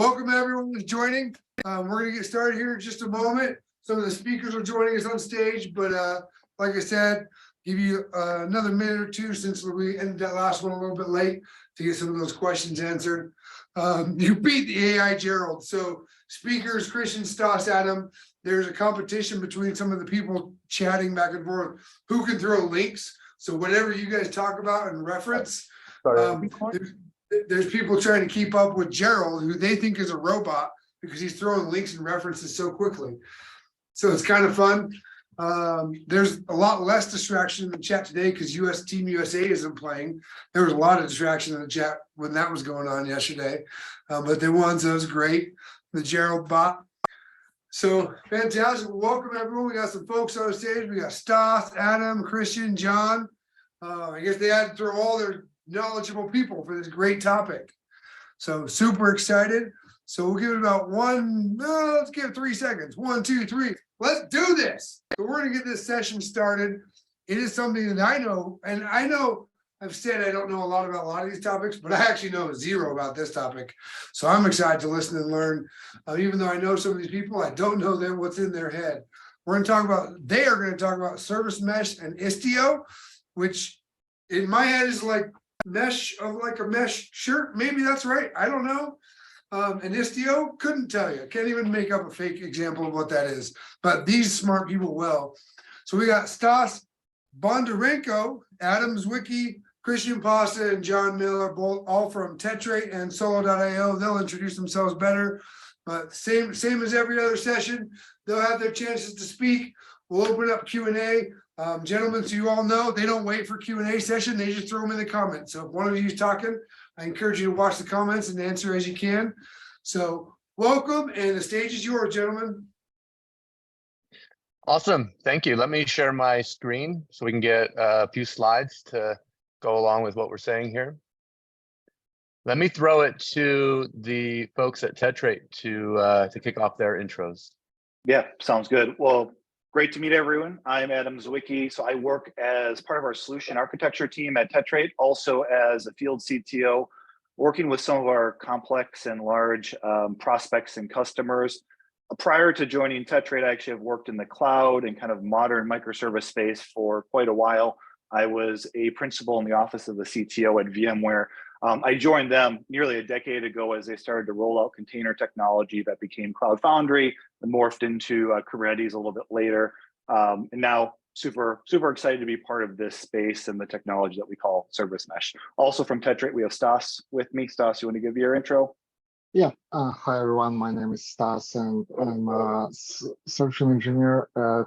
Welcome everyone who's joining. We're going to get started here in just a moment. Some of the speakers are joining us on stage, but like I said, give you another minute or two since we ended that last one a little bit late to get some of those questions answered. You beat the AI, Gerald. So speakers, Christian, Stas, Adam, there's a competition between some of the people chatting back and forth who can throw links. So whatever you guys talk about and reference, there's people trying to keep up with Gerald, who they think is a robot because he's throwing links and references so quickly. So it's kind of fun. There's a lot less distraction in the chat today because Team USA isn't playing. There was a lot of distraction in the chat when that was going on yesterday, but they won, so it was great. The Gerald bot. So fantastic. Welcome everyone. We got some folks on stage. We got Stas, Adam, Christian, John. I guess they had to throw all their knowledgeable people for this great topic. So super excited. So we'll give it about let's give it 3 seconds. 1, 2, 3. Let's do this. So we're going to get this session started. It is something that I know, and I know I've said I don't know a lot about a lot of these topics, but I actually know zero about this topic. So I'm excited to listen and learn. Even though I know some of these people, I don't know what's in their head. They are going to talk about Service Mesh and Istio, which in my head is like mesh of like a mesh shirt. Maybe that's right. I don't know. And Istio, couldn't tell you. Can't even make up a fake example of what that is. But these smart people will. So we got Stas, Bondarenko, Adam Zwickey, Christian Posta, and John Miller, both all from Tetrate and Solo.io. They'll introduce themselves better. But same as every other session, they'll have their chances to speak. We'll open up Q&A. Gentlemen, so you all know, they don't wait for Q&A session. They just throw them in the comments. So if one of you is talking, I encourage you to watch the comments and answer as you can. So welcome, and the stage is yours, gentlemen. Awesome. Thank you. Let me share my screen so we can get a few slides to go along with what we're saying here. Let me throw it to the folks at Tetrate to kick off their intros. Yeah, sounds good. Well, great to meet everyone. I'm Adam Zwickey. So I work as part of our solution architecture team at Tetrate, also as a field CTO, working with some of our complex and large prospects and customers. Prior to joining Tetrate, I actually have worked in the cloud and kind of modern microservice space for quite a while. I was a principal in the office of the CTO at VMware. I joined them nearly a decade ago as they started to roll out container technology that became Cloud Foundry and morphed into Kubernetes a little bit later. And now super excited to be part of this space and the technology that we call Service Mesh. Also from Tetrate, we have Stas with me. Stas, you want to give your intro? Yeah. Hi, everyone. My name is Stas, and I'm a solution engineer at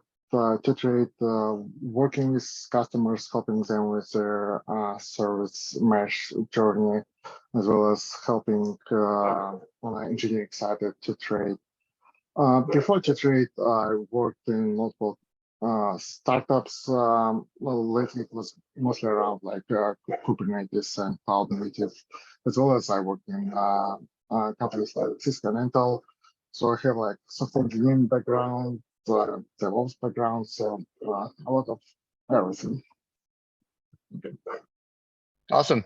Tetrate, working with customers, helping them with their service mesh journey, as well as helping on the engineering side at Tetrate. Before Tetrate, I worked in multiple startups. Well, lately it was mostly around like Kubernetes and cloud native, as well as I worked in companies like Cisco and Intel. So I have like software engineering background, DevOps background, so a lot of everything. Okay. Awesome.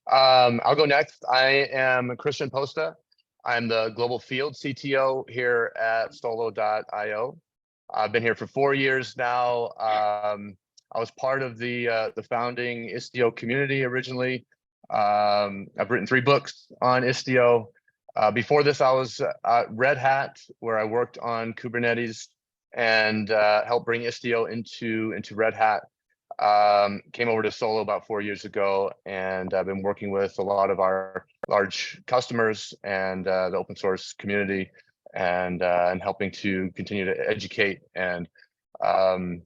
I'll go next. I am Christian Posta. I'm the global field CTO here at Solo.io. I've been here for 4 years now. I was part of the founding Istio community originally. I've written 3 books on Istio. Before this, I was at Red Hat, where I worked on Kubernetes and helped bring Istio into Red Hat. Came over to Solo about 4 years ago, and I've been working with a lot of our large customers and the open source community, and helping to continue to educate and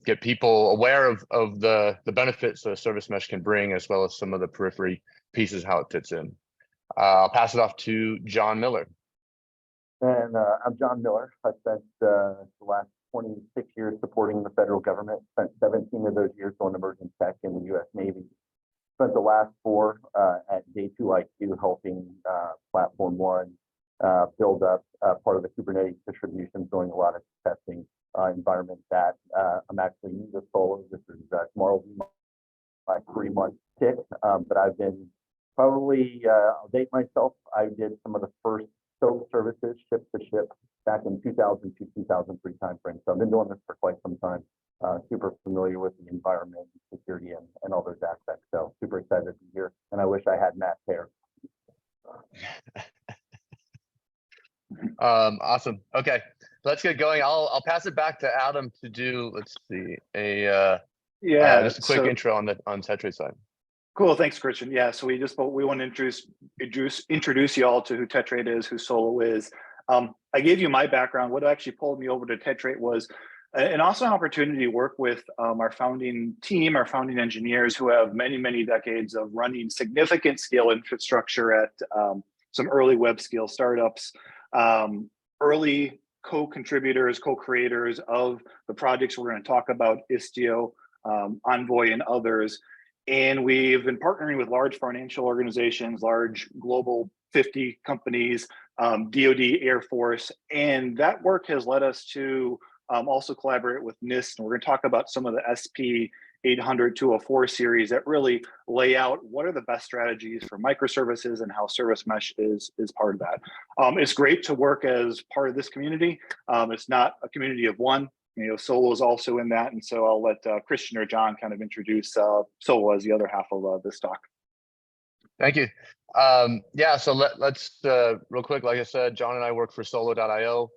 get people aware of the benefits that a service mesh can bring, as well as some of the periphery pieces, how it fits in. I'll pass it off to John Miller. And I'm John Miller. I spent the last 26 years supporting the federal government, spent 17 of those years doing emerging tech in the U.S. Navy. Spent the last 4 at J2IQ helping Platform One build up part of the Kubernetes distribution, doing a lot of testing environment that I'm actually new to Solo. This is tomorrow will be my 3-month kick, but I've been probably, I'll date myself, I did some of the first SOAP services, ship to ship, back in 2000 to 2003 timeframe. So I've been doing this for quite some time. Super familiar with the environment, security, and all those aspects. So super excited to be here. And I wish I had Matt's hair. Awesome. Okay, let's get going. I'll pass it back to Adam to do, let's see, just a quick intro on Tetrate side. Cool, thanks, Christian. Yeah, so we want to introduce you all to who Tetrate is, who Solo is. I gave you my background. What actually pulled me over to Tetrate was an awesome opportunity to work with our founding team, our founding engineers who have many, many decades of running significant scale infrastructure at some early web scale startups, early co-contributors, co-creators of the projects we're going to talk about, Istio, Envoy, and others. And we've been partnering with large financial organizations, large global 50 companies, DoD, Air Force, and that work has led us to also collaborate with NIST. And we're going to talk about some of the SP 800-204 series that really lay out what are the best strategies for microservices and how Service Mesh is part of that. It's great to work as part of this community. It's not a community of one. You know, Solo is also in that, and so I'll let Christian or John kind of introduce Solo as the other half of this talk. Thank you. Yeah, so let's real quick, like I said, John and I work for Solo.io.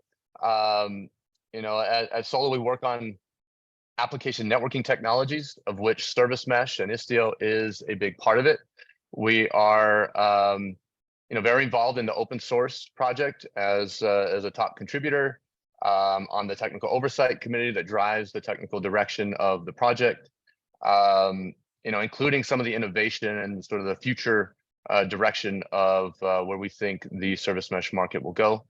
You know, at Solo, we work on application networking technologies, of which Service Mesh and Istio is a big part of it. We are, you know, very involved in the open source project as a top contributor on the technical oversight committee that drives the technical direction of the project. You know, including some of the innovation and sort of the future direction of where we think the Service Mesh market will go.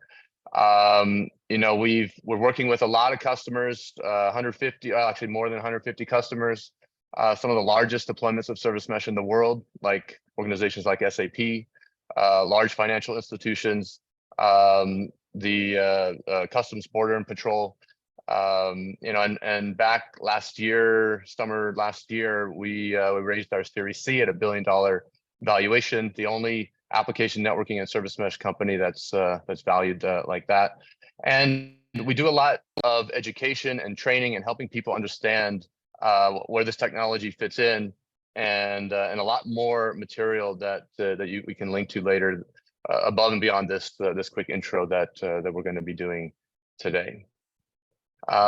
You know, we're working with a lot of customers, 150, actually more than 150 customers. Some of the largest deployments of Service Mesh in the world, like organizations like SAP, large financial institutions, the Customs Border and Patrol. You know, and back last year, summer last year, we raised our Series C at $1 billion valuation, the only application networking and Service Mesh company that's valued like that. And we do a lot of education and training and helping people understand where this technology fits in, and a lot more material that we can link to later, above and beyond this quick intro that we're going to be doing today.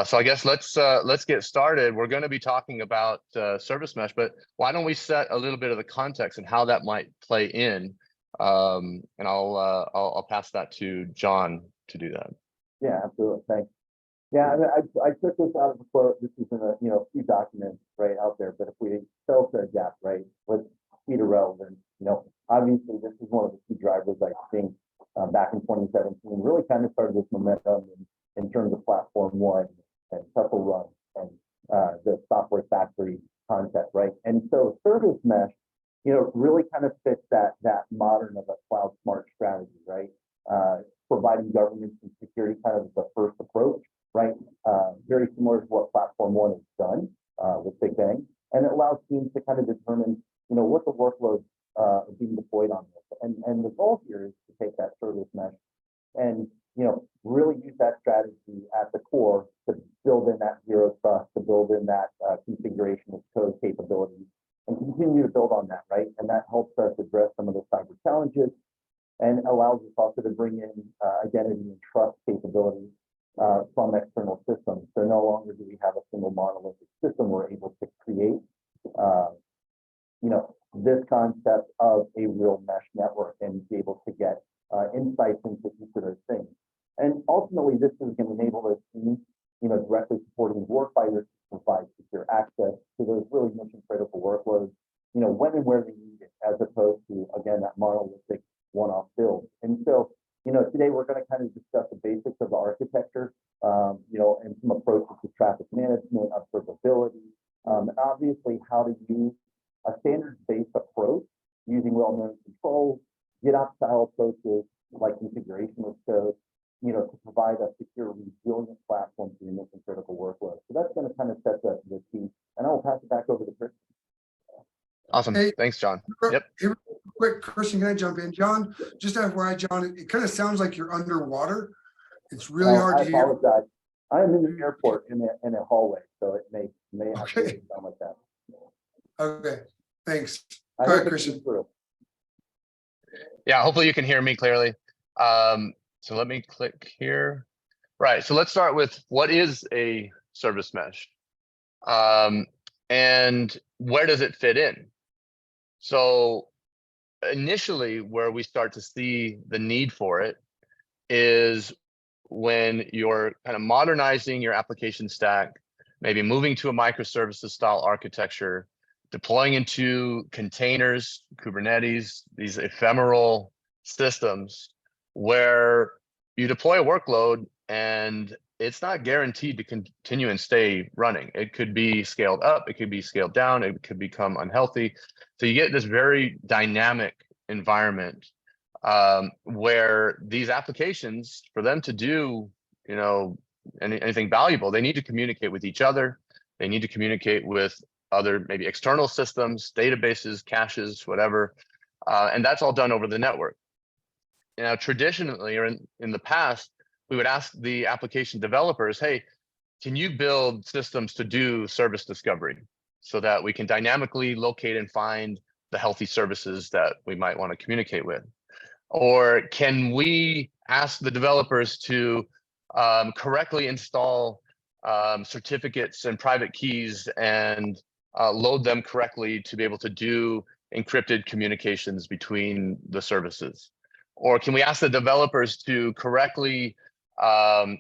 So I guess let's get started. We're going to be talking about Service Mesh, but why don't we set a little bit of the context and how that might play in, and I'll pass that to John to do that. Yeah, absolutely. Thanks. Yeah, I mean, I took this out of a quote. This is in a few documents right out there. But if we fail to adapt, right, what's key to relevance? You know, obviously this is one of the key drivers. I think back in 2017 really kind of started this momentum in terms of Platform One and Tuple Run and the software factory concept, right? And so Service Mesh, you know, really kind of fits that modern of a cloud smart strategy, right? Providing governance and security kind of the first approach, right? Very similar to what Platform One has done with Big Bang, and it allows teams to kind of determine, you know, what the workloads are being deployed on this. And the goal here is to take that Service Mesh and, you know, really use that strategy at the core to build in that zero trust, to build in that configuration of code capabilities, and continue to build on that, right? And that helps us address some of the cyber challenges and allows us also to bring in identity and trust capabilities from external systems. So no longer do we have a single monolithic system. We're able to create, you know, this concept of a real mesh network and be able to get insights into each of those things. And ultimately, this is going to enable those teams, you know, directly supporting warfighters to provide secure access to those really mission critical workloads, you know, when and where they need it, as opposed to, again, that monolithic one-off build. And so, you know, today we're going to kind of discuss the basics of the architecture, you know, and some approaches to traffic management, observability, and obviously how to use a standards-based approach using well-known controls, GitOps style approaches like configuration of code, you know, to provide a secure, resilient platform for your mission critical workload. So that's going to kind of set the team. And I will pass it back over to Chris. Awesome. Hey, thanks, John. Yep. quick, Christian, can I jump in? John, just FYI, John, it kind of sounds like you're underwater. It's really hard I to hear. apologize. I am in the airport in a hallway, so it may actually Okay. sound like that. Okay, thanks. I Go hope ahead, it Christian. comes through. Yeah, hopefully you can hear me clearly. So let me click here. Right, so let's start with what is a service mesh? And where does it fit in? So initially, where we start to see the need for it is when you're kind of modernizing your application stack, maybe moving to a microservices style architecture, deploying into containers, Kubernetes, these ephemeral systems where you deploy a workload and it's not guaranteed to continue and stay running. It could be scaled up, it could be scaled down, it could become unhealthy. So you get this very dynamic environment where these applications, for them to do, anything valuable, they need to communicate with each other. They need to communicate with other maybe external systems, databases, caches, whatever. And that's all done over the network. Now, traditionally, or in the past, we would ask the application developers, hey, can you build systems to do service discovery so that we can dynamically locate and find the healthy services that we might want to communicate with? Or can we ask the developers to correctly install certificates and private keys and load them correctly to be able to do encrypted communications between the services? Or can we ask the developers to correctly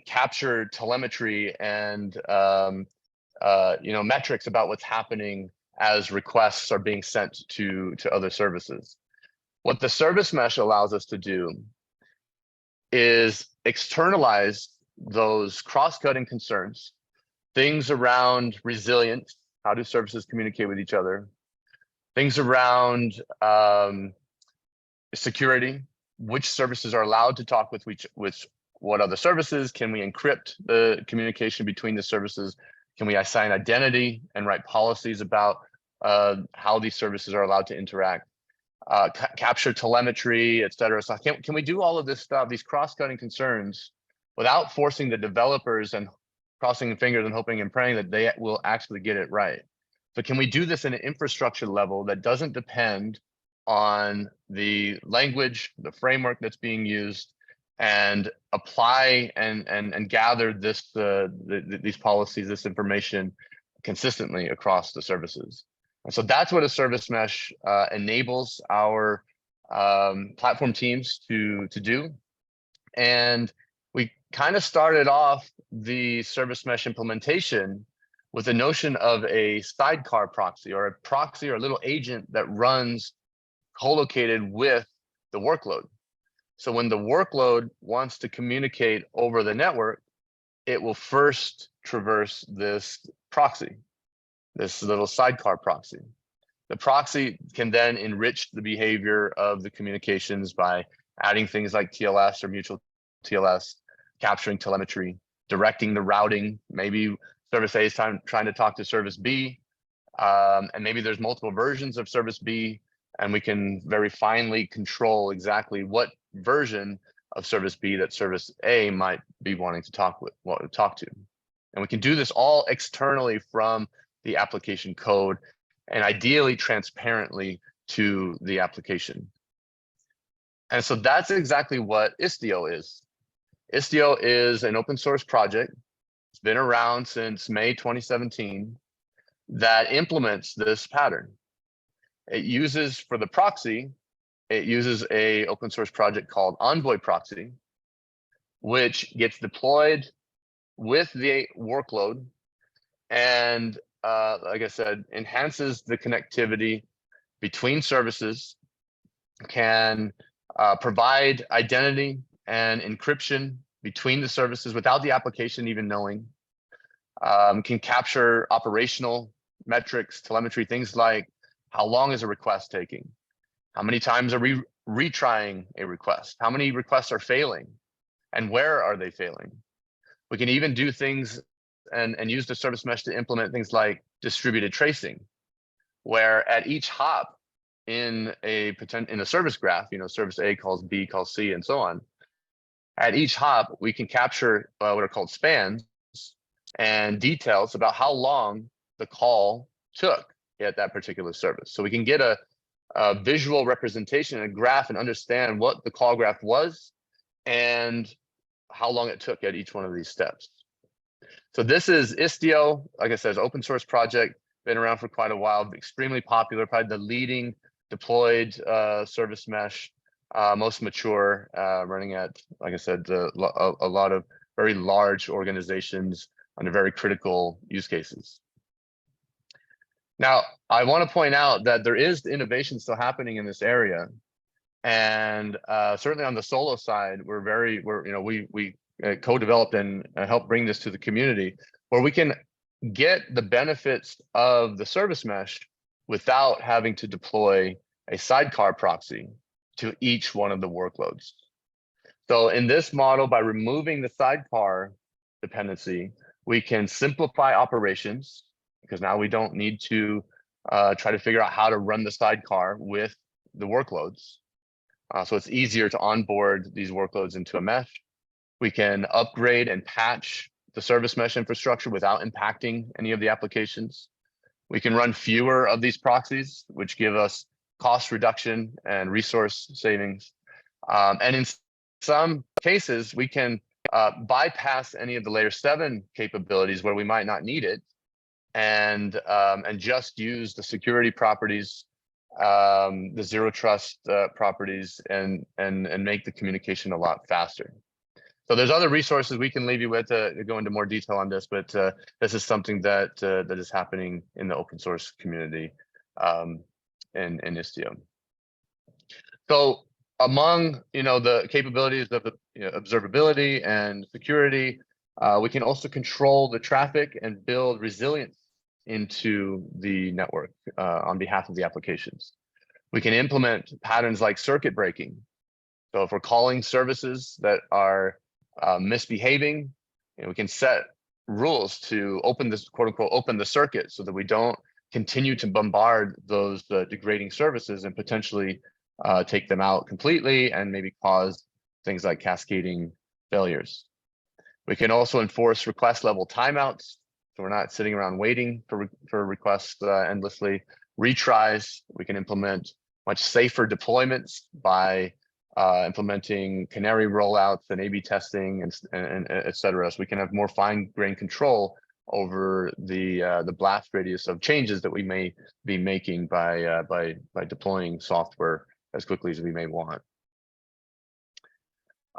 capture telemetry and metrics about what's happening as requests are being sent to other services? What the service mesh allows us to do is externalize those cross-cutting concerns, things around resilience, how do services communicate with each other, things around security, which services are allowed to talk with what other services, can we encrypt the communication between the services, can we assign identity and write policies about how these services are allowed to interact, capture telemetry, et cetera. So can we do all of this stuff, these cross-cutting concerns, without forcing the developers and crossing the fingers and hoping and praying that they will actually get it right? So can we do this in an infrastructure level that doesn't depend on the language, the framework that's being used, and apply and gather these policies, this information consistently across the services? And so that's what a service mesh enables our platform teams to do. And we kind of started off the service mesh implementation with the notion of a sidecar proxy, or a proxy or a little agent that runs co-located with the workload. So when the workload wants to communicate over the network, it will first traverse this proxy, this little sidecar proxy. The proxy can then enrich the behavior of the communications by adding things like TLS or mutual TLS, capturing telemetry, directing the routing. Maybe service A is trying to talk to service B, and maybe there's multiple versions of service B, and we can very finely control exactly what version of service B that service A might be wanting to talk to. And we can do this all externally from the application code, and ideally transparently to the application. And so that's exactly what Istio is. Istio is an open source project. It's been around since May 2017 that implements this pattern. It uses, for the proxy, it uses a open source project called Envoy Proxy, which gets deployed with the workload and, like I said, enhances the connectivity between services, can provide identity and encryption between the services without the application even knowing, can capture operational metrics, telemetry, things like how long is a request taking? How many times are we retrying a request? How many requests are failing? And where are they failing? We can even do things and use the service mesh to implement things like distributed tracing, where at each hop, in a service graph, service A calls B, calls C, and so on. At each hop, we can capture what are called spans and details about how long the call took at that particular service. So we can get a visual representation and a graph and understand what the call graph was and how long it took at each one of these steps. So this is Istio, like I said, it's an open source project, been around for quite a while, extremely popular, probably the leading deployed service mesh, most mature, running at, like I said, a lot of very large organizations under very critical use cases. Now, I want to point out that there is innovation still happening in this area, and certainly on the solo side, we co-developed and helped bring this to the community, where we can get the benefits of the service mesh without having to deploy a sidecar proxy to each one of the workloads. So in this model, by removing the sidecar dependency, we can simplify operations, because now we don't need to try to figure out how to run the sidecar with the workloads. So it's easier to onboard these workloads into a mesh. We can upgrade and patch the service mesh infrastructure without impacting any of the applications. We can run fewer of these proxies, which give us cost reduction and resource savings. And in some cases, we can bypass any of the layer 7 capabilities where we might not need it, and just use the security properties, the zero trust properties, and make the communication a lot faster. So there's other resources we can leave you with to go into more detail on this, but this is something that that is happening in the open source community in Istio. So among the capabilities of the observability and security, we can also control the traffic and build resilience into the network on behalf of the applications. We can implement patterns like circuit breaking. So if we're calling services that are misbehaving, we can set rules to open this, quote unquote, open the circuit, so that we don't continue to bombard those degrading services and potentially take them out completely and maybe cause things like cascading failures. We can also enforce request level timeouts, so we're not sitting around waiting for requests endlessly. Retries, we can implement much safer deployments by implementing canary rollouts and A/B testing and et cetera. So we can have more fine-grained control over the blast radius of changes that we may be making by deploying software as quickly as we may want.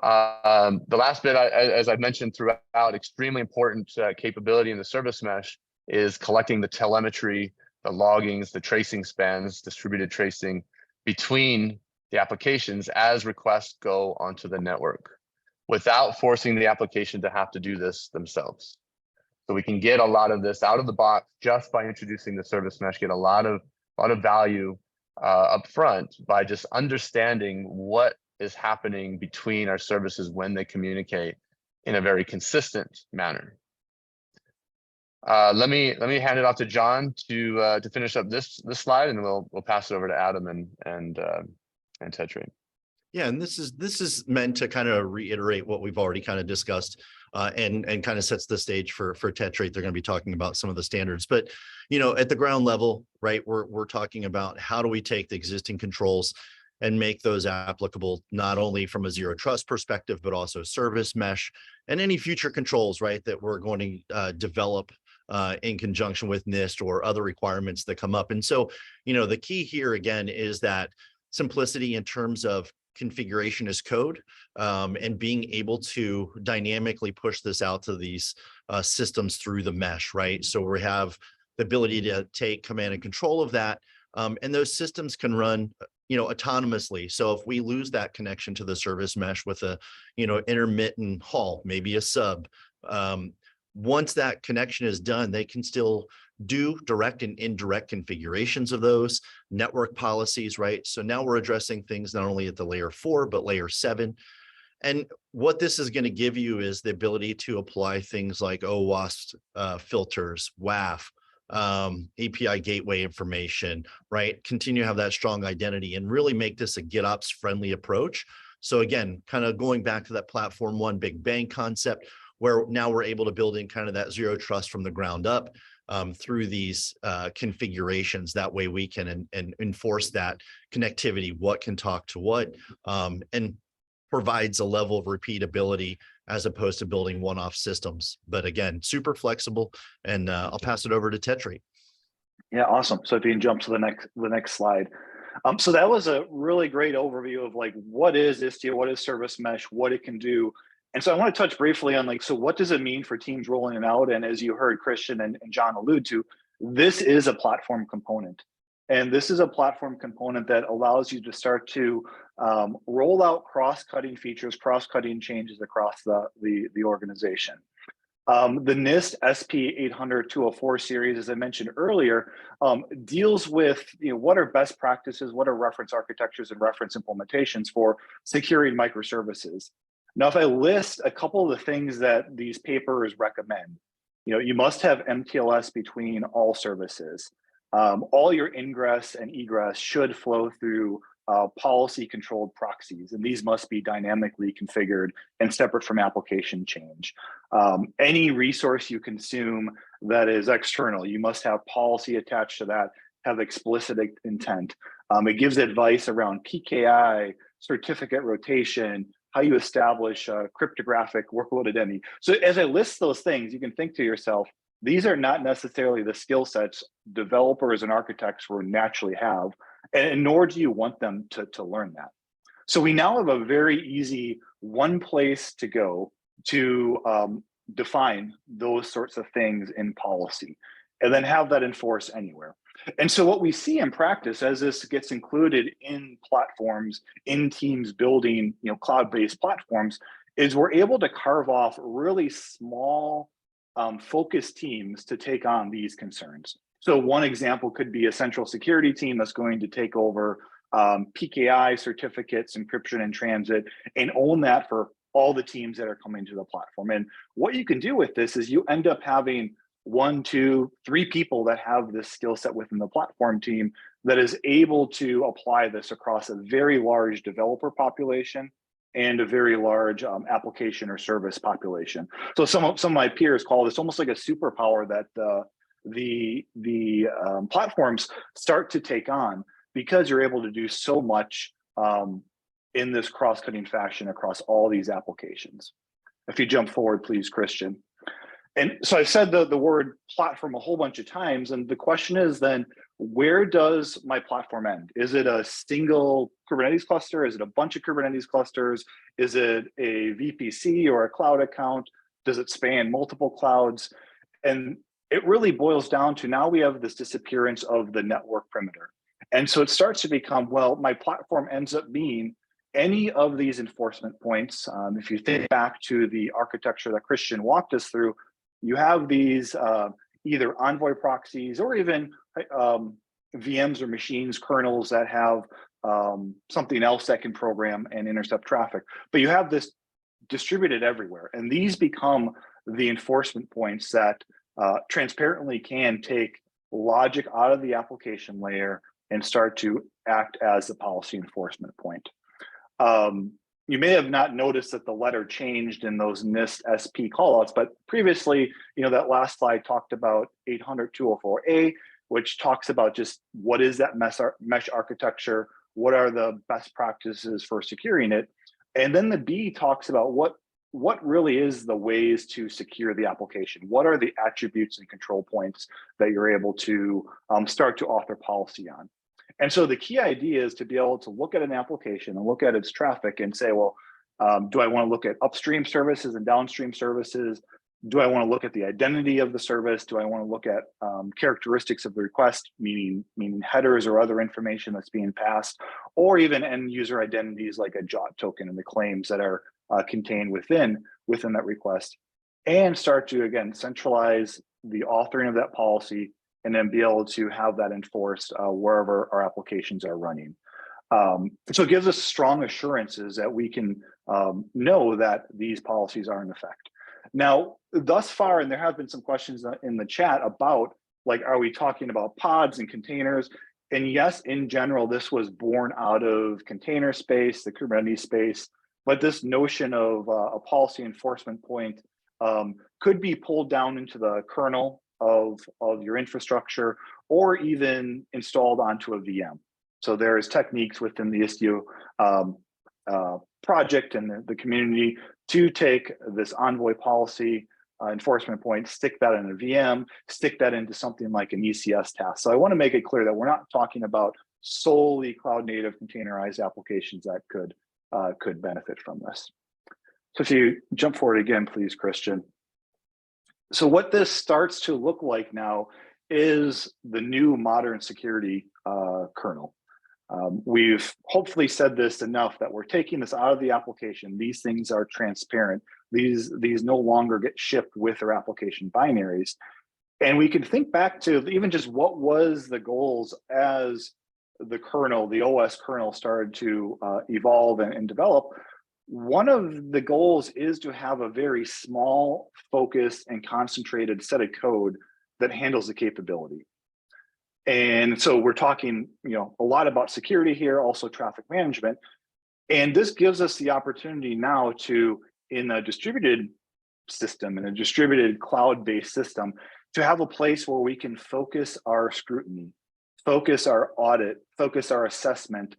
The last bit, as I've mentioned throughout, extremely important capability in the service mesh is collecting the telemetry, the loggings, the tracing spans, distributed tracing between the applications as requests go onto the network, without forcing the application to have to do this themselves. So we can get a lot of this out of the box just by introducing the service mesh, get a lot of value up front by just understanding what is happening between our services when they communicate in a very consistent manner. Let me hand it off to John to finish up this slide, and we'll pass it over to Adam and Tetrate. Yeah, and this is meant to kind of reiterate what we've already kind of discussed, and kind of sets the stage for Tetrate. They're going to be talking about some of the standards, but at the ground level, right? We're talking about how do we take the existing controls and make those applicable not only from a zero trust perspective, but also service mesh and any future controls, right, that we're going to develop in conjunction with NIST or other requirements that come up. And so, the key here again is that simplicity in terms of configuration as code, and being able to dynamically push this out to these systems through the mesh, right? So we have the ability to take command and control of that, and those systems can run autonomously. So if we lose that connection to the service mesh with a intermittent halt, maybe a sub, once that connection is done, they can still do direct and indirect configurations of those network policies, right? So now we're addressing things not only at the layer 4, but layer 7. And what this is going to give you is the ability to apply things like OWASP filters, WAF, API gateway information, right? Continue to have that strong identity and really make this a GitOps friendly approach. So again, kind of going back to that platform one big bang concept, where now we're able to build in kind of that zero trust from the ground up through these configurations. That way we can enforce that connectivity, what can talk to what, and provides a level of repeatability as opposed to building one-off systems. But again, super flexible, and I'll pass it over to Tetrate. Yeah, awesome. So if you can jump to the next slide. So that was a really great overview of like, what is Istio, what is Service Mesh, what it can do. And so I want to touch briefly on like, so what does it mean for teams rolling it out? And as you heard Christian and John allude to, this is a platform component. And this is a platform component that allows you to start to roll out cross-cutting features, cross-cutting changes across the organization. The NIST SP 800-204 series, as I mentioned earlier, deals with what are best practices, what are reference architectures and reference implementations for securing microservices. Now, if I list a couple of the things that these papers recommend, you must have MTLS between all services. All your ingress and egress should flow through policy controlled proxies, and these must be dynamically configured and separate from application change. Any resource you consume that is external, you must have policy attached to that, have explicit intent. It gives advice around PKI, certificate rotation, how you establish a cryptographic workload identity. So as I list those things, you can think to yourself, these are not necessarily the skill sets developers and architects will naturally have, and nor do you want them to learn that. So we now have a very easy one place to go to define those sorts of things in policy, and then have that enforced anywhere. And so what we see in practice as this gets included in platforms, in teams building cloud-based platforms, is we're able to carve off really small focused teams to take on these concerns. So one example could be a central security team that's going to take over PKI certificates, encryption in transit, and own that for all the teams that are coming to the platform. And what you can do with this is you end up having 1, 2, 3 people that have this skill set within the platform team that is able to apply this across a very large developer population and a very large application or service population. So some of my peers call this almost like a superpower that the platforms start to take on, because you're able to do so much in this cross-cutting fashion across all these applications. If you jump forward, please, Christian. And so I said the word platform a whole bunch of times, and the question is then, where does my platform end? Is it a single Kubernetes cluster? Is it a bunch of Kubernetes clusters? Is it a VPC or a cloud account? Does it span multiple clouds? And it really boils down to, now we have this disappearance of the network perimeter. And so it starts to become, well, my platform ends up being any of these enforcement points. If you think back to the architecture that Christian walked us through, you have these either Envoy proxies or even VMs or machines, kernels that have something else that can program and intercept traffic. But you have this distributed everywhere. And these become the enforcement points that transparently can take logic out of the application layer and start to act as the policy enforcement point. You may have not noticed that the letter changed in those NIST SP callouts, but previously, that last slide talked about 800-204A, which talks about just what is that mesh architecture, what are the best practices for securing it, and then the B talks about what really is the ways to secure the application. What are the attributes and control points that you're able to start to author policy on? And so the key idea is to be able to look at an application and look at its traffic and say, well, do I want to look at upstream services and downstream services? Do I want to look at the identity of the service? Do I want to look at characteristics of the request, meaning headers or other information that's being passed, or even end user identities like a JOT token and the claims that are contained within that request, and start to, again, centralize the authoring of that policy and then be able to have that enforced wherever our applications are running. So it gives us strong assurances that we can know that these policies are in effect. Now, thus far, and there have been some questions in the chat about Like, are we talking about pods and containers? And yes, in general, this was born out of container space, the Kubernetes space, but this notion of a policy enforcement point could be pulled down into the kernel of your infrastructure, or even installed onto a VM. So there's techniques within the Istio project and the community to take this Envoy policy enforcement point, stick that in a VM, stick that into something like an ECS task. So I want to make it clear that we're not talking about solely cloud native containerized applications that could benefit from this. So if you jump forward again, please, Christian. So what this starts to look like now is the new modern security kernel. We've hopefully said this enough that we're taking this out of the application. These things are transparent. These no longer get shipped with their application binaries. And we can think back to even just what was the goals as the kernel, the OS kernel started to evolve and develop. One of the goals is to have a very small, focused, and concentrated set of code that handles the capability. And so we're talking, a lot about security here, also traffic management. And this gives us the opportunity now to, in a distributed system, in a distributed cloud-based system, to have a place where we can focus our scrutiny, focus our audit, focus our assessment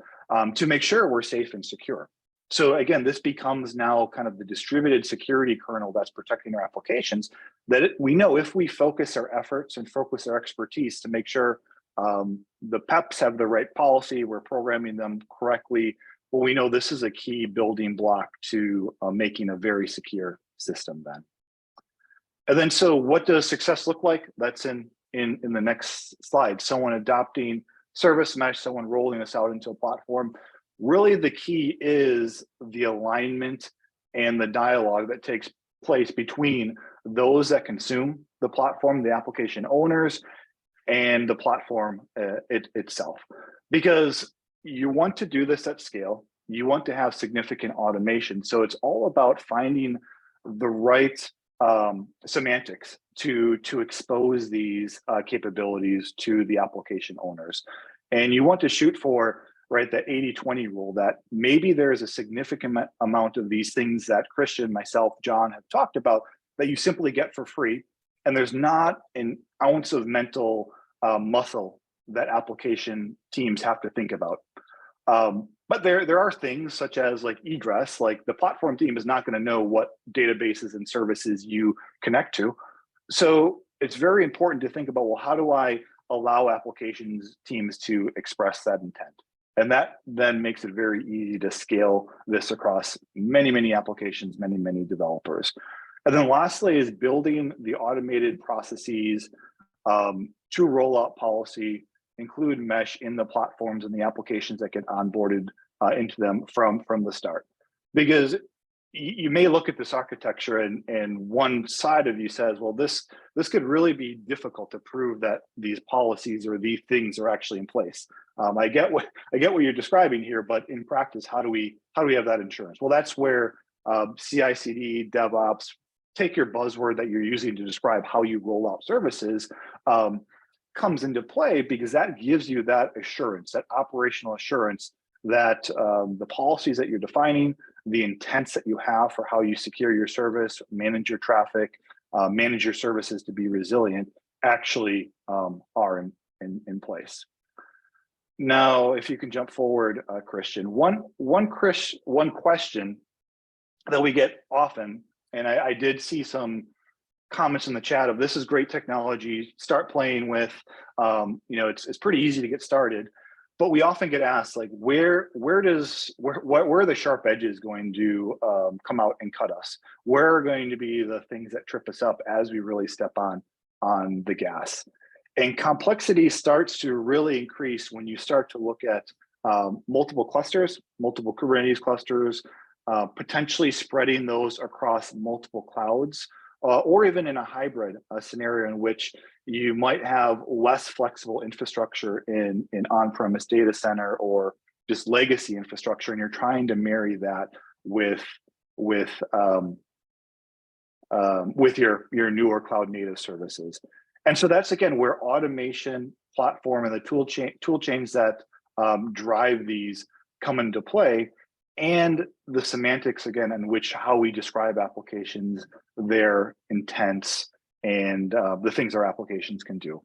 to make sure we're safe and secure. So again, this becomes now kind of the distributed security kernel that's protecting our applications, that we know if we focus our efforts and focus our expertise to make sure the PEPs have the right policy, we're programming them correctly, well, we know this is a key building block to making a very secure system then. And then, so what does success look like? That's in the next slide. Someone adopting Service Mesh, someone rolling this out into a platform. Really, the key is the alignment and the dialogue that takes place between those that consume the platform, the application owners, and the platform itself. Because you want to do this at scale, you want to have significant automation. So it's all about finding the right semantics to expose these capabilities to the application owners. And you want to shoot for, right, that 80-20 rule, that maybe there is a significant amount of these things that Christian, myself, John have talked about that you simply get for free. And there's not an ounce of mental muscle that application teams have to think about. But there are things such as like egress, like the platform team is not going to know what databases and services you connect to. So it's very important to think about, well, how do I allow applications teams to express that intent? And that then makes it very easy to scale this across many, many applications, many, many developers. And then lastly is building the automated processes to roll out policy, include mesh in the platforms and the applications that get onboarded into them from the start. Because you may look at this architecture and one side of you says, well, this could really be difficult to prove that these policies or these things are actually in place. I get what you're describing here, but in practice, how do we have that insurance? Well, that's where CI/CD, DevOps, take your buzzword that you're using to describe how you roll out services, comes into play, because that gives you that assurance, that operational assurance that the policies that you're defining, the intents that you have for how you secure your service, manage your traffic, manage your services to be resilient, actually are in place. Now, if you can jump forward, Christian, one question that we get often, and I did see some comments in the chat of, this is great technology, start playing with, it's pretty easy to get started, but we often get asked, like, where are the sharp edges going to come out and cut us? Where are going to be the things that trip us up as we really step on the gas? And complexity starts to really increase when you start to look at multiple clusters, multiple Kubernetes clusters, potentially spreading those across multiple clouds, or even in a hybrid scenario in which you might have less flexible infrastructure in on-premise data center or just legacy infrastructure, and you're trying to marry that with your newer cloud native services. And so that's, again, where automation platform and the tool chains that drive these come into play, and the semantics, again, in which how we describe applications, their intents, and the things our applications can do.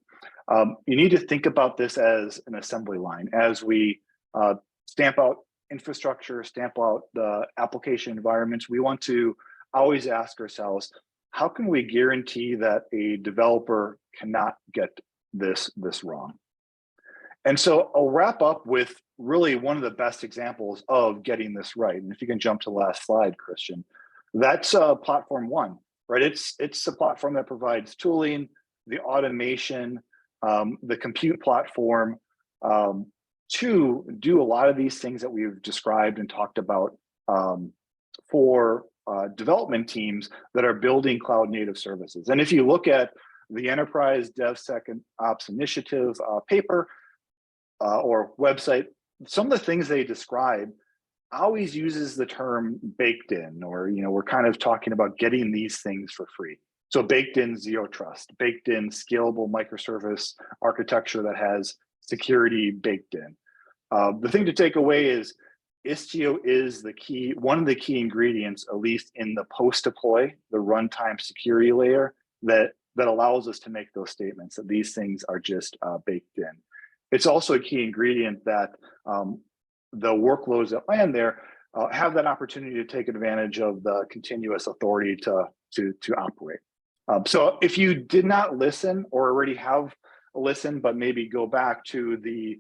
You need to think about this as an assembly line. As we stamp out infrastructure, stamp out the application environments, we want to always ask ourselves, how can we guarantee that a developer cannot get this wrong? And so I'll wrap up with really one of the best examples of getting this right. And if you can jump to the last slide, Christian, that's Platform One, right? It's a platform that provides tooling, the automation, the compute platform to do a lot of these things that we've described and talked about for development teams that are building cloud native services. And if you look at the Enterprise DevSecOps Initiative paper or website, some of the things they describe always uses the term baked in, or, you know, we're kind of talking about getting these things for free. So baked in zero trust, baked in scalable microservice architecture that has security baked in. The thing to take away is Istio is the key, one of the key ingredients, at least in the post deploy, the runtime security layer that allows us to make those statements that these things are just baked in. It's also a key ingredient that the workloads that land there have that opportunity to take advantage of the continuous authority to operate. So if you did not listen or already have listened, but maybe go back to the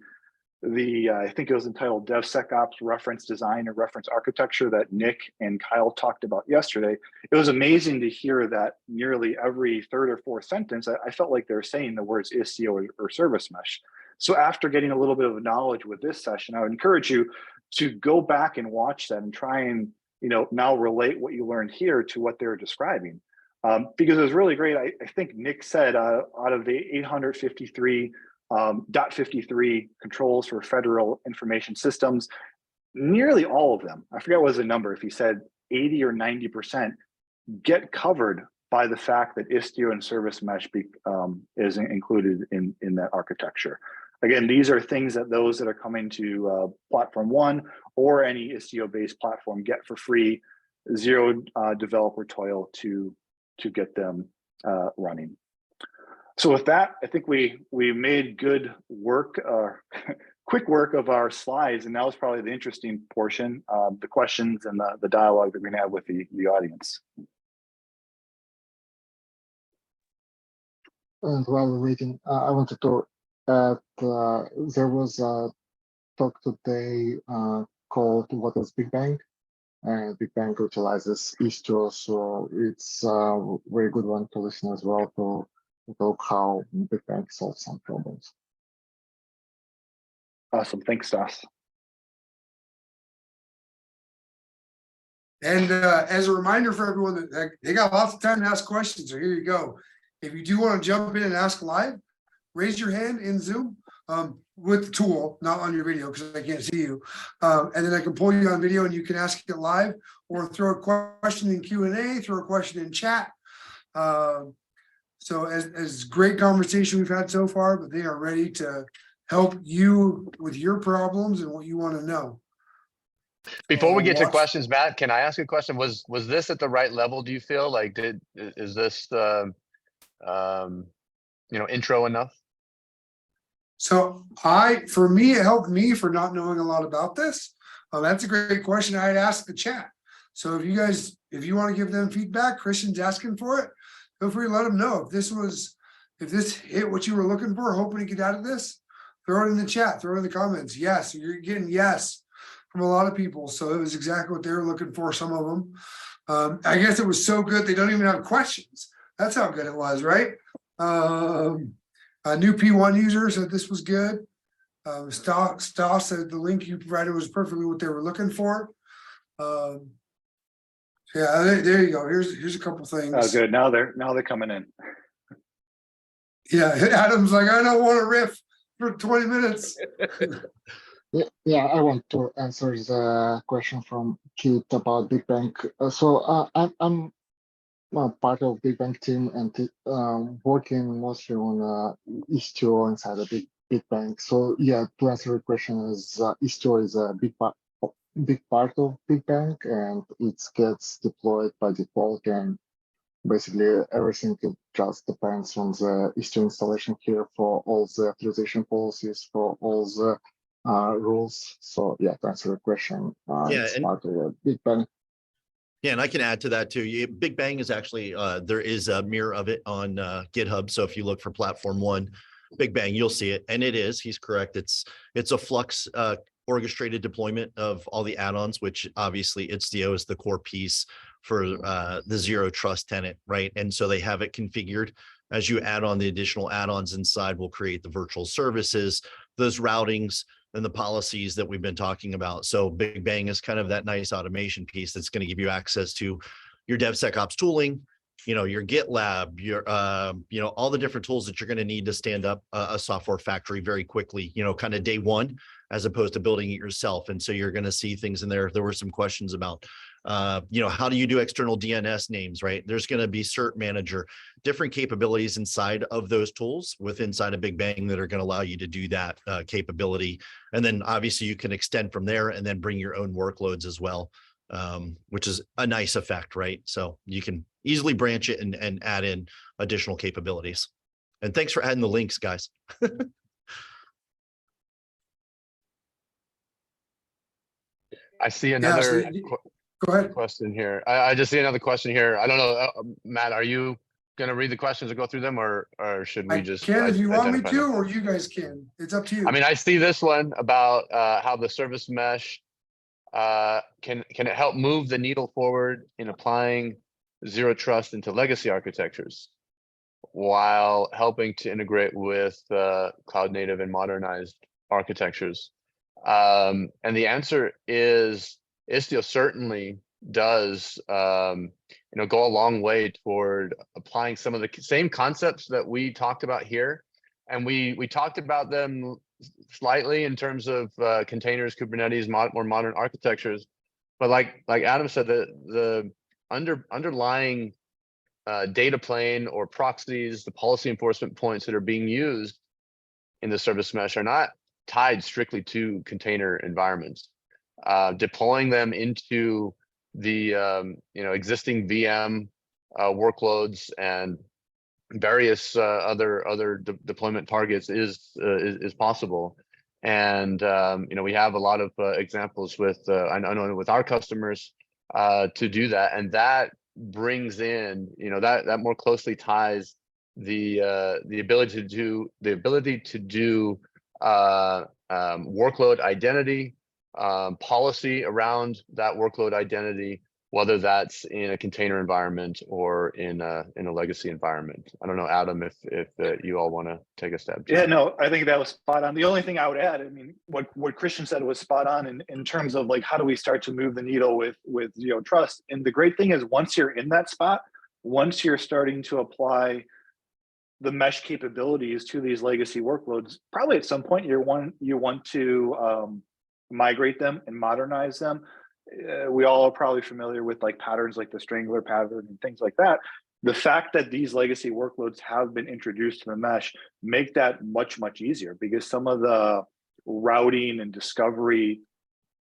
I think it was entitled DevSecOps reference design or reference architecture that Nick and Kyle talked about yesterday, it was amazing to hear that nearly every third or fourth sentence, I felt like they were saying the words Istio or Service Mesh. So after getting a little bit of knowledge with this session, I would encourage you to go back and watch that and try and, you know, now relate what you learned here to what they're describing. Because it was really great. I think Nick said out of the 853 .53 controls for federal information systems, nearly all of them, I forget what was the number, if he said 80 or 90%, get covered by the fact that Istio and Service Mesh is included in that architecture. Again, these are things that those that are coming to Platform One or any Istio-based platform get for free, zero developer toil to get them running. So with that, I think we made good work, quick work of our slides, and that was probably the interesting portion, the questions and the dialogue that we're gonna have with the audience. And while we're waiting, I wanted to add, there was a talk today called What is Big Bang? And Big Bang utilizes Istio, so it's a very good one to listen as well to talk how Big Bang solves some problems. Awesome, thanks, Stas. And as a reminder for everyone that they got lots of time to ask questions, so here you go. If you do want to jump in and ask live, raise your hand in Zoom with the tool, not on your video because I can't see you. And then I can pull you on video and you can ask it live, or throw a question in Q&A, throw a question in chat. So as great conversation we've had so far, but they are ready to help you with your problems and what you want to know. Before we get to questions, Matt, can I ask a question? Was this at the right level? Do you feel like is this the intro enough? So for me, it helped me for not knowing a lot about this. That's a great question. I'd ask the chat. So if you want to give them feedback, Christian's asking for it. Feel free to let them know if this hit what you were looking for, hoping to get out of this. Throw it in the chat, throw it in the comments. Yes, you're getting yes from a lot of people. So it was exactly what they were looking for, some of them. I guess it was so good they don't even have questions. That's how good it was, right? A new P1 user said this was good. Stas said the link you provided was perfectly what they were looking for. Yeah, there you go. Here's a couple things. Oh, good. Now they're coming in. Yeah, Adam's like, I don't want to riff for 20 minutes. Yeah, I want to answer the question from Keith about Big Bang. I'm part of Big Bang team and working mostly on Istio inside a Big Bang. So yeah, to answer your question, is Istio is a big part of Big Bang, and it gets deployed by default, and basically everything it just depends on the Istio installation here for all the authorization policies, for all the rules. So yeah, to answer your question, Yeah, it's and part of a Big Bang. yeah, and I can add to that too. Big Bang is actually there is a mirror of it on GitHub. So if you look for platform one, Big Bang, you'll see it. And it is, he's correct. It's a Flux orchestrated deployment of all the add-ons, which obviously Istio is the core piece for the zero trust tenant, right? And so they have it configured. As you add on the additional add-ons inside, will create the virtual services, those routings, and the policies that we've been talking about. So Big Bang is kind of that nice automation piece that's going to give you access to your DevSecOps tooling, your GitLab, your, all the different tools that you're going to need to stand up a software factory very quickly, kind of day one, as opposed to building it yourself. And so you're going to see things in there. There were some questions about, how do you do external DNS names, right? There's going to be cert manager, different capabilities inside of those tools inside of Big Bang that are going to allow you to do that capability. And then obviously you can extend from there and then bring your own workloads as well, which is a nice effect, right? So you can easily branch it and add in additional capabilities. And thanks for adding the links, guys. I see Yeah, so another go ahead. question here. I just see another question here. I don't know, Matt, are you gonna read the questions and go through them, or should we I just? can if you want me identify to, them? or you guys can. It's up to you. I mean, I see this one about how the service mesh can it help move the needle forward in applying zero trust into legacy architectures while helping to integrate with cloud native and modernized architectures. And the answer is Istio certainly does go a long way toward applying some of the same concepts that we talked about here. And we talked about them slightly in terms of containers, Kubernetes, more modern architectures. But like Adam said, the underlying data plane or proxies, the policy enforcement points that are being used in the service mesh are not tied strictly to container environments. Deploying them into the existing VM workloads and various other deployment targets is possible. And we have a lot of examples with I know with our customers to do that, and that brings in that more closely ties the ability to do workload identity, policy around that workload identity, whether that's in a container environment or in a legacy environment. I don't know, Adam, if you all want to take a step. Yeah, no, I think that was spot on. The only thing I would add, I mean, what Christian said was spot on in terms of like, how do we start to move the needle with zero trust? And the great thing is once you're in that spot, once you're starting to apply the mesh capabilities to these legacy workloads, probably at some point you want to migrate them and modernize them. We all are probably familiar with like patterns like the strangler pattern and things like that. The fact that these legacy workloads have been introduced to the mesh make that much easier, because some of the routing and discovery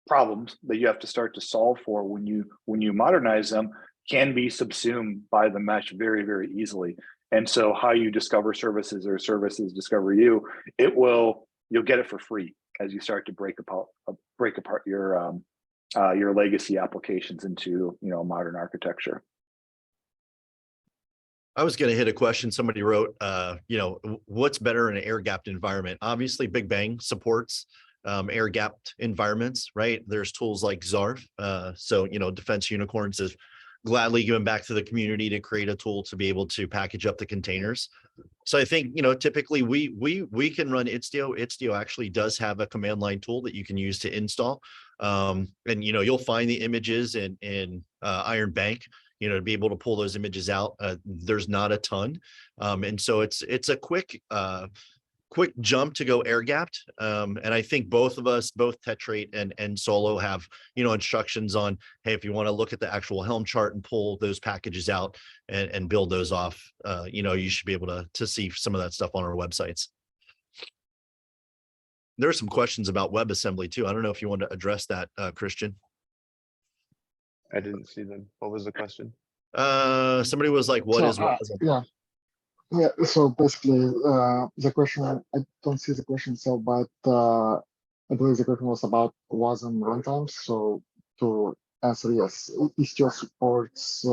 problems that you have to start to solve for when you modernize them can be subsumed by the mesh very easily. And so how you discover services or services discover you, you'll get it for free as you start to break apart your legacy applications into a modern architecture. I was going to hit a question somebody wrote, what's better in an air-gapped environment? Obviously, Big Bang supports air-gapped environments, right? There's tools like Zarf. So, Defense Unicorns is gladly giving back to the community to create a tool to be able to package up the containers. So I think, typically we can run Istio. Istio actually does have a command line tool that you can use to install. And, you'll find the images in Iron Bank, to be able to pull those images out. There's not a ton. And so it's a quick quick jump to go air gapped. And I think both of us, both Tetrate and Solo have, instructions on, hey, if you want to look at the actual Helm chart and pull those packages out and build those off, you should be able to see some of that stuff on our websites. There are some questions about WebAssembly too. I don't know if you want to address that, Christian. I didn't see them. What was the question? Somebody was like, "What is WebAssembly?" Yeah. So basically, the question, I don't see the question. So, but I believe the question was about WASM runtimes. So to answer, yes, Istio supports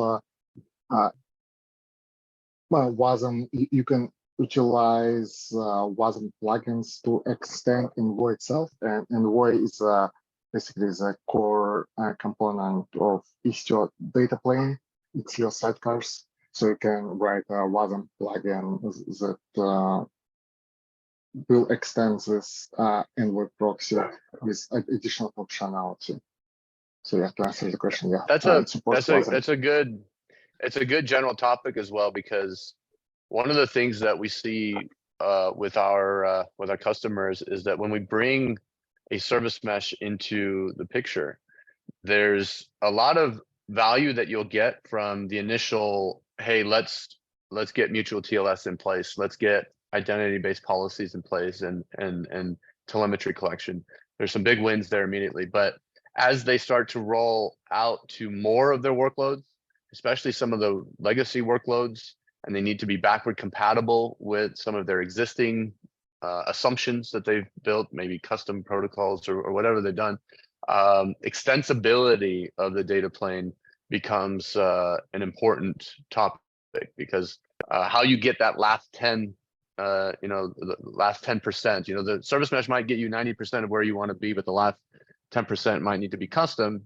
WASM. You can utilize WASM plugins to extend Envoy itself, and Envoy is basically the core component of Istio data plane. It's your sidecars, so you can write a WASM plugin that will extend this Envoy proxy with additional functionality. So yeah, to answer the question, yeah, That's a good general topic as well, because one of the things that we see with our customers is that when we bring a service mesh into the picture, there's a lot of value that you'll get from the initial, hey, let's get mutual TLS in place, let's get identity-based policies in place, and telemetry collection. There's some big wins there immediately, but as they start to roll out to more of their workloads, especially some of the legacy workloads, and they need to be backward compatible with some of their existing assumptions that they've built, maybe custom protocols or whatever they've done, extensibility of the data plane becomes an important topic, because how you get that last 10, the last 10%, the service mesh might get you 90% of where you want to be, but the last 10% might need to be custom.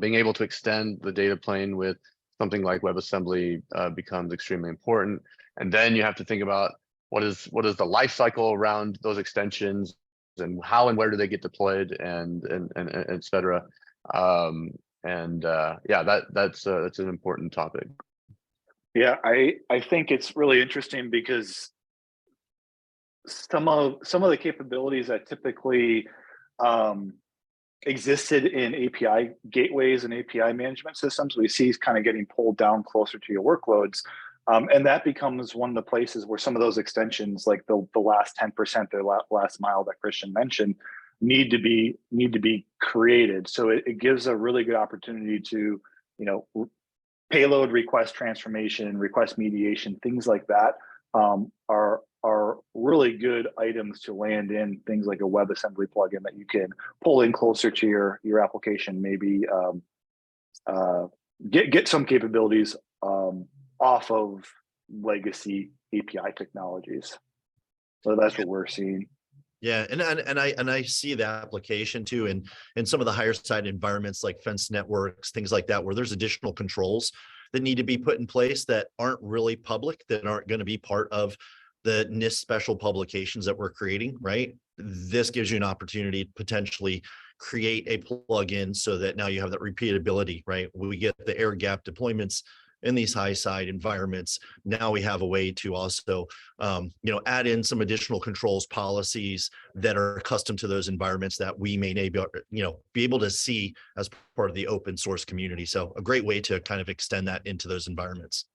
Being able to extend the data plane with something like WebAssembly becomes extremely important. And then you have to think about what is the life cycle around those extensions, and how and where do they get deployed, and et cetera. That's an important topic. Yeah, I think it's really interesting because some of the capabilities that typically existed in API gateways and API management systems, we see is kind of getting pulled down closer to your workloads. And that becomes one of the places where some of those extensions, like the last 10%, the last mile that Christian mentioned, need to be created. So it gives a really good opportunity to, payload request transformation, request mediation, things like that are really good items to land in things like a WebAssembly plugin that you can pull in closer to your application, maybe get some capabilities off of legacy API technologies. So that's what we're seeing. Yeah, and I see the application too in some of the higher side environments like fence networks, things like that, where there's additional controls that need to be put in place that aren't really public, that aren't going to be part of the NIST special publications that we're creating, right? This gives you an opportunity to potentially create a plugin so that now you have that repeatability, right? We get the air gap deployments in these high side environments. Now we have a way to also, add in some additional controls policies that are custom to those environments that we may be able to see as part of the open source community. So a great way to kind of extend that into those environments.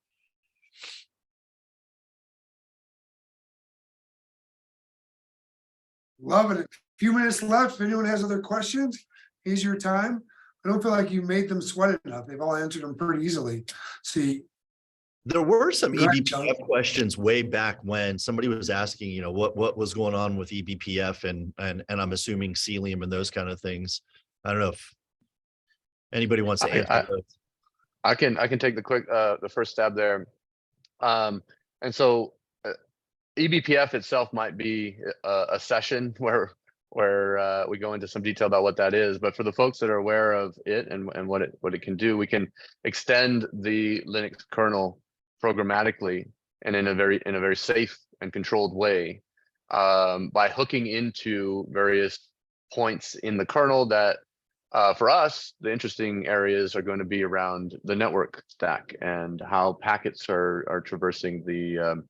Love it. A few minutes left. If anyone has other questions, here's your time. I don't feel like you made them sweat enough. They've all answered them pretty easily. See, there were some Go ahead, eBPF John. questions way back when somebody was asking, what was going on with eBPF and I'm assuming Celium and those kind of things. I don't know if anybody wants to answer those. I can take the first stab there. And so eBPF itself might be a session where we go into some detail about what that is, but for the folks that are aware of it and what it can do, we can extend the Linux kernel programmatically and in a very safe and controlled way by hooking into various points in the kernel that for us, the interesting areas are going to be around the network stack and how packets are traversing the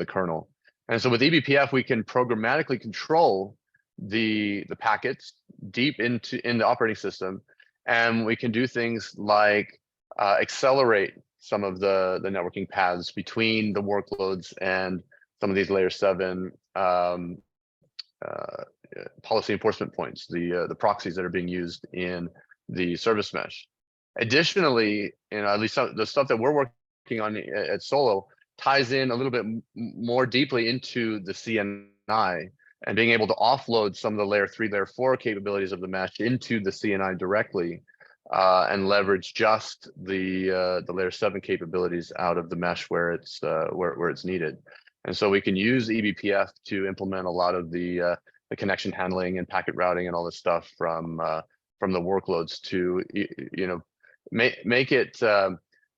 kernel. And so with eBPF, we can programmatically control the packets deep in the operating system, and we can do things like accelerate some of the networking paths between the workloads and some of these layer 7 policy enforcement points, the proxies that are being used in the service mesh. Additionally, at least the stuff that we're working on at Solo ties in a little bit more deeply into the CNI, and being able to offload some of the layer 3, layer 4 capabilities of the mesh into the CNI directly, and leverage just the layer 7 capabilities out of the mesh where it's needed. And so we can use eBPF to implement a lot of the connection handling and packet routing and all this stuff from the workloads to make it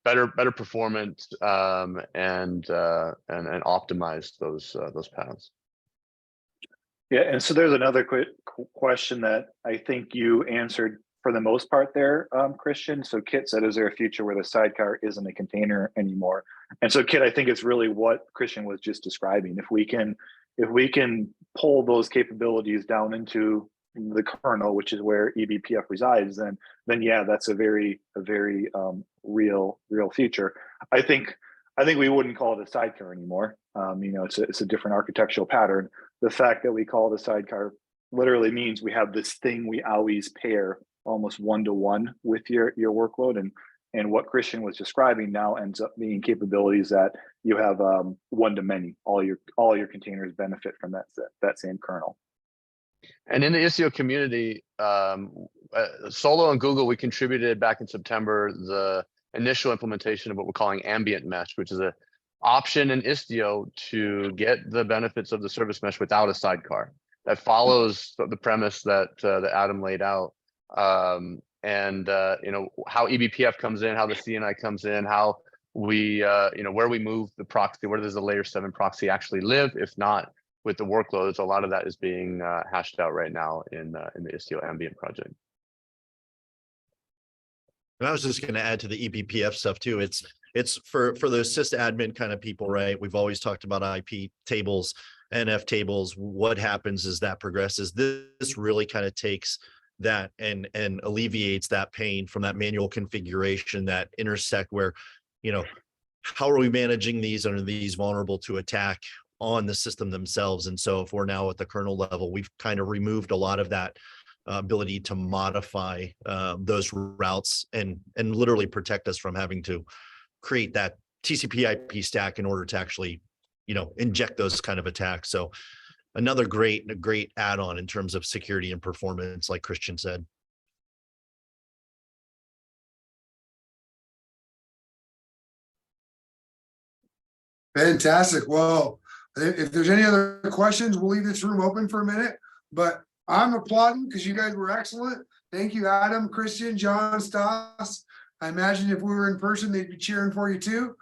better performance, and optimize those paths. Yeah, and so there's another quick question that I think you answered for the most part there, Christian. So Kit said, is there a future where the sidecar isn't a container anymore? And so Kit, I think it's really what Christian was just describing. If we can pull those capabilities down into the kernel, which is where eBPF resides, then yeah, that's a very real feature. I think we wouldn't call it a sidecar anymore. It's a different architectural pattern. The fact that we call it a sidecar literally means we have this thing we always pair almost one-to-one with your workload, and what Christian was describing now ends up being capabilities that you have one-to-many. All your containers benefit from that same kernel. And in the Istio community, Solo and Google, we contributed back in September the initial implementation of what we're calling ambient mesh, which is an option in Istio to get the benefits of the service mesh without a sidecar. That follows the premise that Adam laid out, and how eBPF comes in, how the CNI comes in, how we where we move the proxy, where does the layer 7 proxy actually live, if not with the workloads. A lot of that is being hashed out right now in the Istio ambient project. And I was just going to add to the eBPF stuff too. It's for those sysadmin kind of people, right? We've always talked about IP tables, NF tables. What happens as that progresses? This really kind of takes that and alleviates that pain from that manual configuration, that intersect where, how are we managing these? Are these vulnerable to attack on the system themselves? And so if we're now at the kernel level, we've kind of removed a lot of that ability to modify those routes and literally protect us from having to create that TCP/IP stack in order to actually, inject those kind of attacks. So another great add-on in terms of security and performance, like Christian said. Fantastic. Well, if there's any other questions, we'll leave this room open for a minute, but I'm applauding because you guys were excellent. Thank you, Adam, Christian, John, Stas. I imagine if we were in person, they'd be cheering for you too.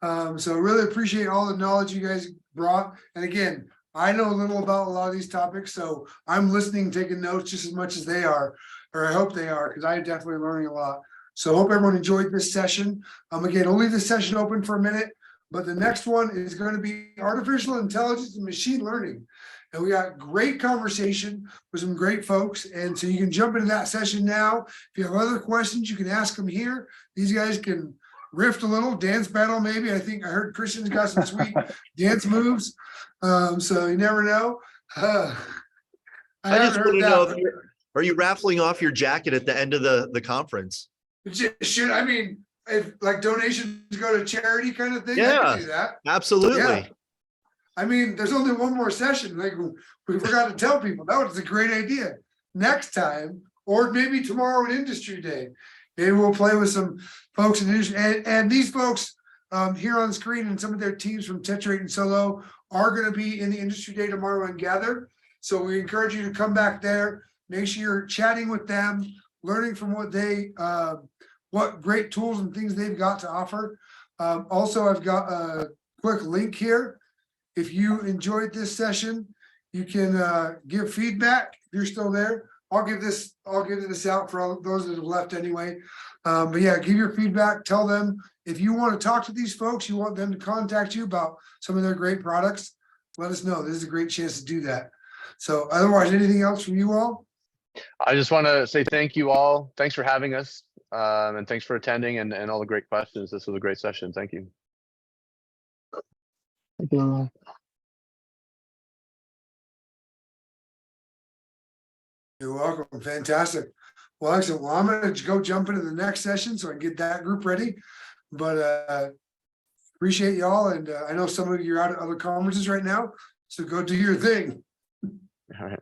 So really appreciate all the knowledge you guys brought. And again, I know a little about a lot of these topics, so I'm listening, taking notes just as much as they are, or I hope they are, because I'm definitely learning a lot. So I hope everyone enjoyed this session. Again, I'll leave this session open for a minute, but the next one is going to be artificial intelligence and machine learning. And we got great conversation with some great folks. And so you can jump into that session now. If you have other questions, you can ask them here. These guys can riff a little, dance battle maybe. I think I heard Christian's got some sweet dance moves. So you never know. I just want to know, that. Are you raffling off your jacket at the end of the conference? Should, I mean, if like donations go to charity kind of thing, Yeah, I can do that. Absolutely. Yeah. I mean, there's only one more session. Like we forgot to tell people that was a great idea. Next time, or maybe tomorrow at Industry Day, maybe we'll play with some folks in industry. And these folks here on the screen and some of their teams from Tetrate and Solo are going to be in the Industry Day tomorrow and gather. So we encourage you to come back there. Make sure you're chatting with them, learning from what great tools and things they've got to offer. Also, I've got a quick link here. If you enjoyed this session, you can give feedback if you're still there. I'll give this out for all those that have left anyway. But yeah, give your feedback. Tell them if you want to talk to these folks, you want them to contact you about some of their great products. let us know. This is a great chance to do that. So otherwise, anything else from you all? I just want to say thank you all. Thanks for having us. And thanks for attending and all the great questions. This was a great session. Thank you. Thank you. You're welcome. Fantastic. Well, excellent. Well, I'm gonna go jump into the next session so I can get that group ready. But appreciate y'all. And I know some of you are out at other conferences right now, so go do your thing. All right.